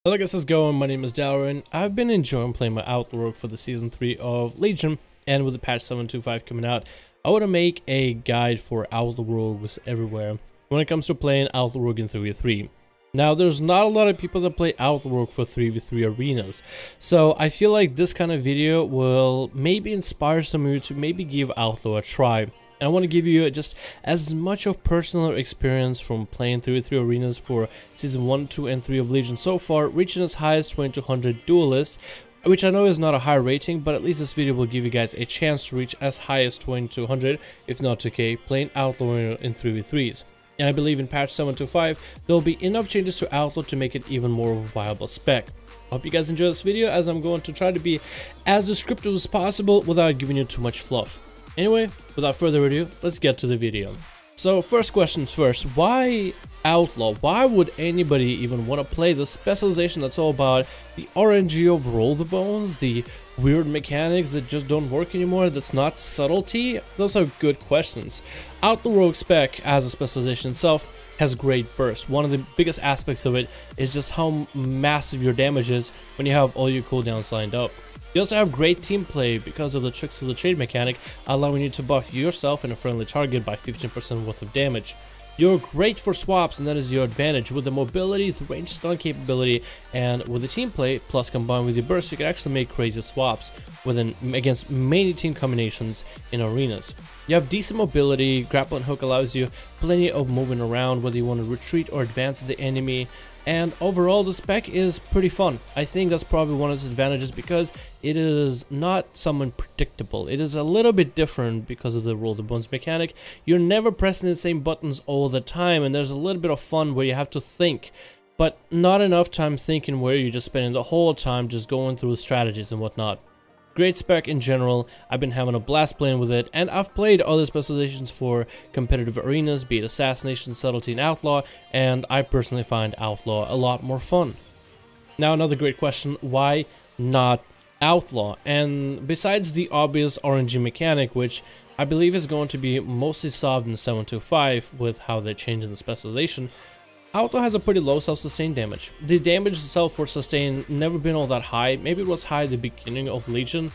Hello guys, how's it going? My name is Darren. I've been enjoying playing my Outlaw for the Season 3 of Legion, and with the patch 7.25 coming out, I want to make a guide for Outlaw rogues everywhere when it comes to playing Outlaw rogue in 3v3. Now, there's not a lot of people that play Outlaw rogue for 3v3 arenas, so I feel like this kind of video will maybe inspire some of you to maybe give Outlaw a try. And I want to give you just as much of personal experience from playing 3v3 arenas for Season 1, 2, and 3 of Legion so far, reaching as high as 2200 duelists, which I know is not a high rating, but at least this video will give you guys a chance to reach as high as 2200, if not 2k, playing Outlaw in 3v3s. And I believe in patch 7.25, there will be enough changes to Outlaw to make it even more of a viable spec. I hope you guys enjoy this video, as I'm going to try to be as descriptive as possible without giving you too much fluff. Anyway, without further ado, let's get to the video. So first questions first, why Outlaw? Why would anybody even want to play the specialization that's all about the RNG of roll the bones, the weird mechanics that just don't work anymore, that's not subtlety? Those are good questions. Outlaw rogue spec as a specialization itself has great burst. One of the biggest aspects of it is just how massive your damage is when you have all your cooldowns lined up. You also have great team play because of the tricks of the trade mechanic, allowing you to buff yourself and a friendly target by 15% worth of damage. You're great for swaps, and that is your advantage. With the mobility, the range stun capability, and with the team play, plus combined with your burst, you can actually make crazy swaps against many team combinations in arenas. You have decent mobility, grapple and hook allows you plenty of moving around, whether you want to retreat or advance the enemy, and overall the spec is pretty fun. I think that's probably one of its advantages because it is not somewhat predictable. It is a little bit different because of the roll the bones mechanic. You're never pressing the same buttons all the time, and there's a little bit of fun where you have to think, but not enough time thinking where you're just spending the whole time just going through strategies and whatnot. Great spec in general. I've been having a blast playing with it, and I've played other specializations for competitive arenas, be it Assassination, Subtlety, and Outlaw, and I personally find Outlaw a lot more fun. Now, another great question, why not Outlaw? And besides the obvious RNG mechanic, which I believe is going to be mostly solved in 7.25 with how they're changing the specialization, Outlaw has a pretty low self-sustain damage. The damage itself for sustain never been all that high. Maybe it was high at the beginning of Legion,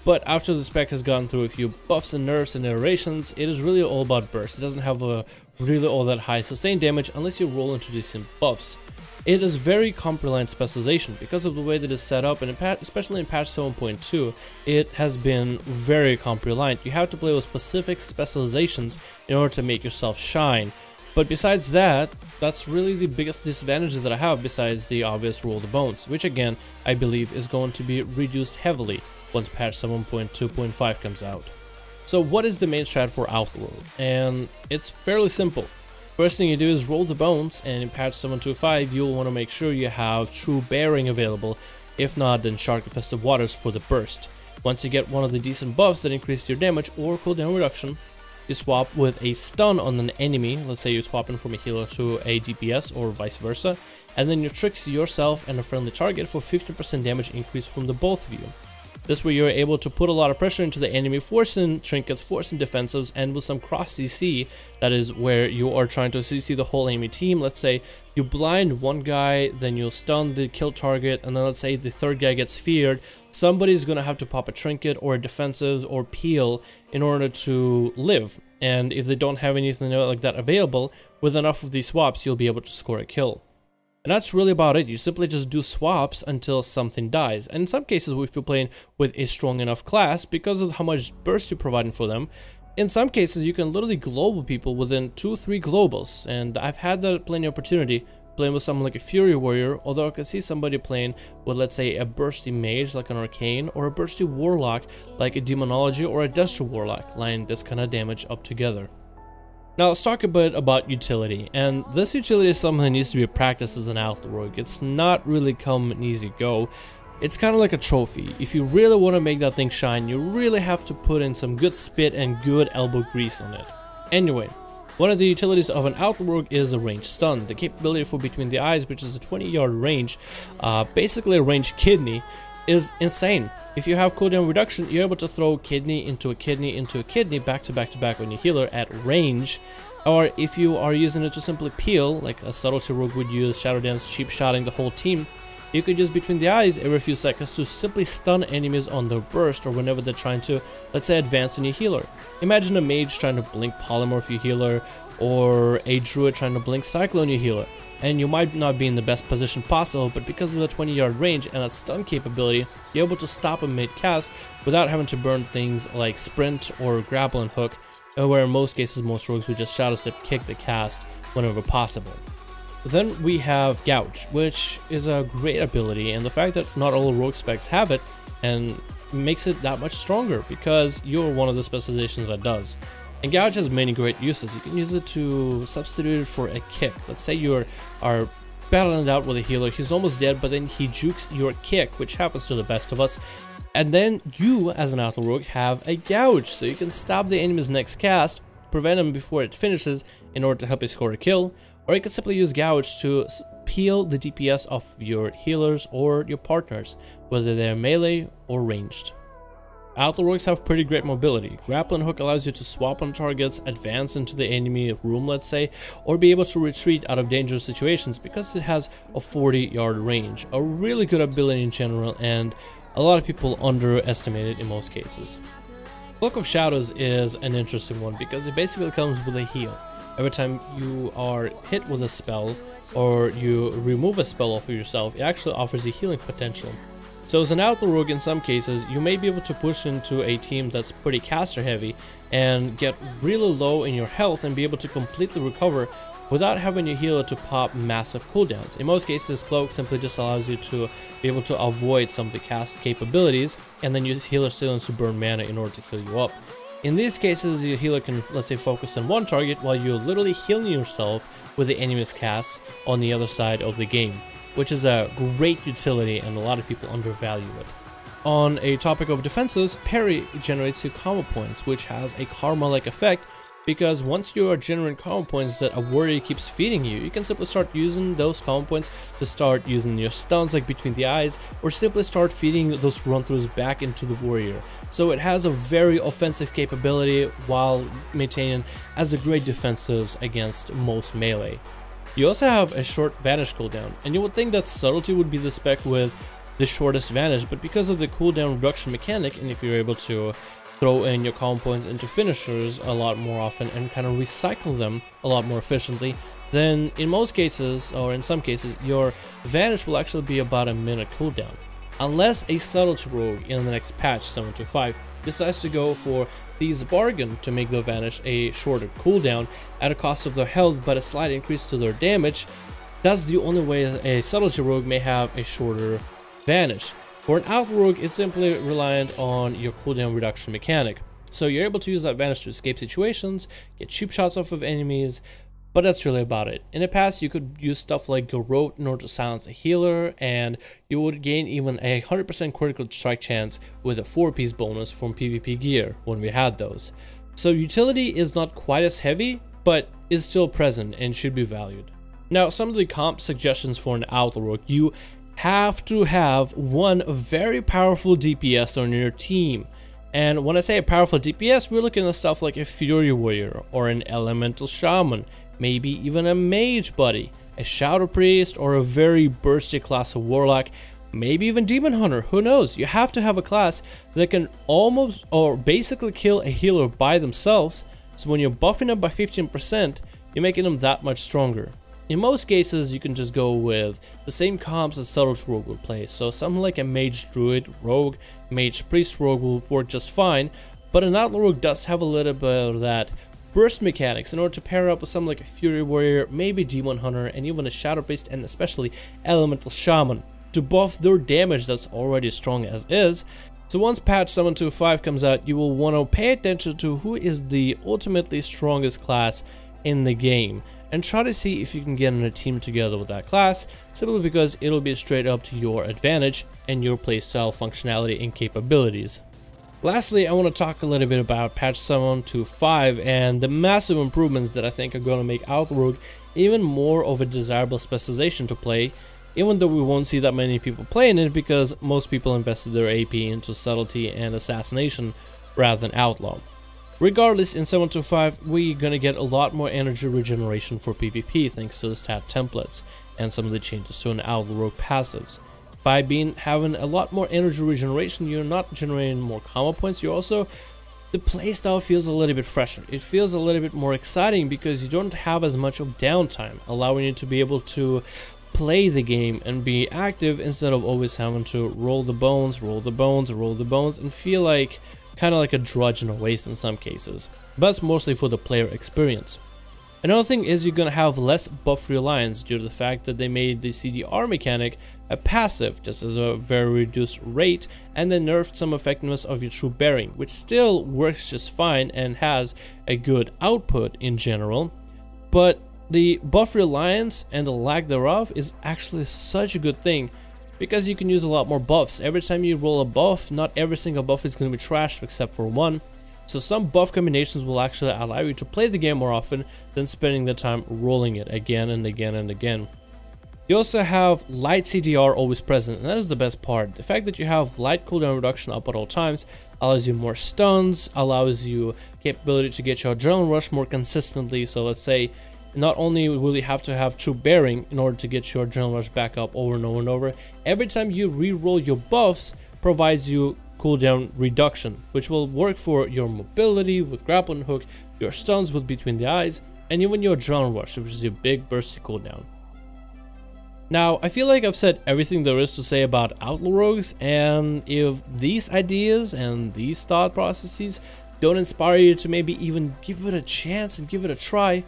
but after the spec has gone through a few buffs and nerfs and iterations, it is really all about burst. It doesn't have a really all that high sustain damage unless you roll into decent buffs. It is very comp-reliant specialization because of the way that it's set up, and especially in patch 7.2, it has been very comp-reliant. You have to play with specific specializations in order to make yourself shine. But besides that, that's really the biggest disadvantage that I have besides the obvious roll the bones, which again, I believe is going to be reduced heavily once patch 7.2.5 comes out. So what is the main strat for Outlaw? And it's fairly simple. First thing you do is roll the bones, and in patch 7.25 you'll want to make sure you have true bearing available. If not, then shark infested waters for the burst. Once you get one of the decent buffs that increase your damage or cooldown reduction, you swap with a stun on an enemy. Let's say you're swapping from a healer to a DPS or vice versa, and then you tricks yourself and a friendly target for 50% damage increase from the both of you. This way you're able to put a lot of pressure into the enemy, forcing trinkets, forcing defensives, and with some cross CC, that is where you are trying to CC the whole enemy team. Let's say you blind one guy, then you'll stun the kill target, and then let's say the third guy gets feared. Somebody's gonna have to pop a trinket or a defensive or peel in order to live, and if they don't have anything like that available, with enough of these swaps you'll be able to score a kill. And that's really about it. You simply just do swaps until something dies. And in some cases, if you're playing with a strong enough class, because of how much burst you're providing for them, in some cases you can literally global people within 2-3 globals. And I've had that plenty of opportunity playing with someone like a Fury Warrior, although I could see somebody playing with, let's say, a bursty mage like an Arcane, or a bursty warlock like a Demonology or a Destro Warlock, lining this kind of damage up together. Now let's talk a bit about utility, and this utility is something that needs to be practiced as an Outlaw rogue. It's not really come an easy go. It's kind of like a trophy. If you really want to make that thing shine, you really have to put in some good spit and good elbow grease on it. Anyway, one of the utilities of an Outlaw rogue is a ranged stun. The capability for between the eyes, which is a 20-yard range, basically a ranged kidney, is insane. If you have cooldown reduction, you're able to throw kidney into a kidney into a kidney back to back to back on your healer at range. Or if you are using it to simply peel, like a subtlety rogue would use, Shadow Dance cheap shotting the whole team, you could use Between the Eyes every few seconds to simply stun enemies on their burst or whenever they're trying to, let's say, advance on your healer. Imagine a mage trying to blink polymorph your healer, or a druid trying to blink cyclone your healer. And you might not be in the best position possible, but because of the 20-yard range and that stun capability, you're able to stop a mid-cast without having to burn things like sprint or grapple and hook, where in most cases most rogues would just shadow step kick the cast whenever possible. Then we have Gouge, which is a great ability, and the fact that not all rogue specs have it and makes it that much stronger because you're one of the specializations that does. And Gouge has many great uses. You can use it to substitute it for a kick. Let's say you are battling it out with a healer, he's almost dead, but then he jukes your kick, which happens to the best of us. And then you, as an Outlaw rogue, have a Gouge, so you can stop the enemy's next cast, prevent him before it finishes in order to help you score a kill, or you can simply use Gouge to peel the DPS off your healers or your partners, whether they're melee or ranged. Outlaw rogues have pretty great mobility. Grapple and hook allows you to swap on targets, advance into the enemy room, let's say, or be able to retreat out of dangerous situations because it has a 40-yard range. A really good ability in general, and a lot of people underestimate it in most cases. Cloak of Shadows is an interesting one because it basically comes with a heal. Every time you are hit with a spell or you remove a spell off of yourself, it actually offers a healing potential. So as an Outlaw rogue, in some cases, you may be able to push into a team that's pretty caster heavy and get really low in your health and be able to completely recover without having your healer to pop massive cooldowns. In most cases, Cloak simply just allows you to be able to avoid some of the cast capabilities, and then your healer still needs to burn mana in order to kill you up. In these cases, your healer can, let's say, focus on one target while you're literally healing yourself with the enemy's cast on the other side of the game, which is a great utility and a lot of people undervalue it. On a topic of defenses, Parry generates you combo points, which has a karma-like effect, because once you are generating combo points that a warrior keeps feeding you, you can simply start using those combo points to start using your stuns like Between the Eyes, or simply start feeding those run-throughs back into the warrior. So it has a very offensive capability while maintaining as a great defensive against most melee. You also have a short vanish cooldown, and you would think that subtlety would be the spec with the shortest vanish, but because of the cooldown reduction mechanic, and if you're able to throw in your combo points into finishers a lot more often and kind of recycle them a lot more efficiently, then in most cases, or in some cases, your vanish will actually be about a minute cooldown. Unless a subtlety rogue in the next patch 7.5 decides to go for Thieves' Bargain to make the vanish a shorter cooldown at a cost of their health but a slight increase to their damage, that's the only way a subtlety rogue may have a shorter vanish. For an Outlaw rogue, it's simply reliant on your cooldown reduction mechanic. So you're able to use that vanish to escape situations, get cheap shots off of enemies, but that's really about it. In the past, you could use stuff like Garrote in order to silence a healer, and you would gain even a 100% critical strike chance with a 4-piece bonus from PvP gear when we had those. So utility is not quite as heavy, but is still present and should be valued. Now, some of the comp suggestions for an Outlaw rogue: you have to have one very powerful DPS on your team. And when I say a powerful DPS, we're looking at stuff like a Fury Warrior or an Elemental Shaman, maybe even a Mage Buddy, a Shadow Priest, or a very bursty class of Warlock, maybe even Demon Hunter, who knows? You have to have a class that can almost or basically kill a healer by themselves, so when you're buffing them by 15%, you're making them that much stronger. In most cases, you can just go with the same comps as Subtlety Rogue would play, so something like a Mage Druid Rogue, Mage Priest Rogue will work just fine, but an Outlaw Rogue does have a little bit of that burst mechanics in order to pair up with something like a Fury Warrior, maybe Demon Hunter, and even a Shadow Priest, and especially Elemental Shaman, to buff their damage that's already strong as is. So once patch 7.5 comes out, you will want to pay attention to who is the ultimately strongest class in the game, and try to see if you can get in a team together with that class, simply because it'll be straight up to your advantage and your playstyle functionality and capabilities. Lastly, I want to talk a little bit about patch 7.5 and the massive improvements that I think are going to make Outlaw Rogue even more of a desirable specialization to play, even though we won't see that many people playing it because most people invested their AP into subtlety and assassination rather than outlaw. Regardless, in 7.5 we're gonna get a lot more energy regeneration for PvP thanks to the stat templates and some of the changes to an Outlaw Rogue passives. by having a lot more energy regeneration. You're not generating more combo points, you're also, the playstyle feels a little bit fresher. It feels a little bit more exciting because you don't have as much of downtime, allowing you to be able to play the game and be active instead of always having to roll the bones, and feel like kind of like a drudge and a waste in some cases. But it's mostly for the player experience. Another thing is you're gonna have less buff reliance due to the fact that they made the CDR mechanic a passive, just as a very reduced rate, and then nerfed some effectiveness of your true bearing, which still works just fine and has a good output in general. But the buff reliance and the lack thereof is actually such a good thing because you can use a lot more buffs. Every time you roll a buff, not every single buff is going to be trashed except for one. So some buff combinations will actually allow you to play the game more often than spending the time rolling it again and again and again. You also have light CDR always present, and that is the best part. The fact that you have light cooldown reduction up at all times allows you more stuns, allows you capability to get your adrenaline rush more consistently. So let's say not only will you have to have true bearing in order to get your adrenaline rush back up over and over and over, every time you re-roll your buffs provides you cooldown reduction, which will work for your mobility with grappling hook, your stuns with between the eyes, and even your adrenaline rush, which is your big bursty cooldown. Now, I feel like I've said everything there is to say about Outlaw Rogues, and if these ideas and these thought processes don't inspire you to maybe even give it a chance and give it a try,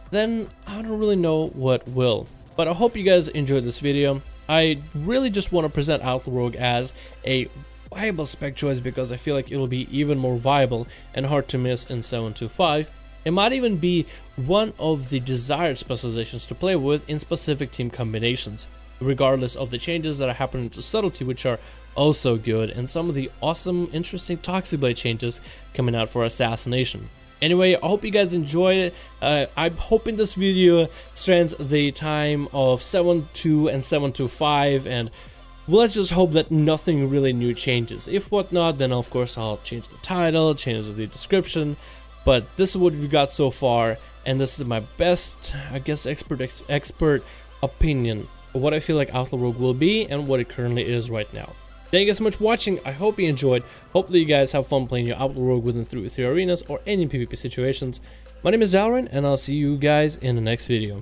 then I don't really know what will. But I hope you guys enjoyed this video. I really just want to present Outlaw Rogue as a viable spec choice because I feel like it will be even more viable and hard to miss in 7.2.5. It might even be one of the desired specializations to play with in specific team combinations, regardless of the changes that are happening to subtlety, which are also good, and some of the awesome, interesting Toxic Blade changes coming out for Assassination. Anyway, I hope you guys enjoy it. I'm hoping this video strands the time of 7.2 and 7.2.5, and let's just hope that nothing really new changes. If whatnot, then of course I'll change the title, change the description. But this is what we've got so far, and this is my best, I guess, expert opinion of what I feel like Outlaw Rogue will be and what it currently is right now. Thank you guys so much for watching. I hope you enjoyed. Hopefully you guys have fun playing your Outlaw Rogue within 3v3 arenas or any PvP situations. My name is Dalrin, and I'll see you guys in the next video.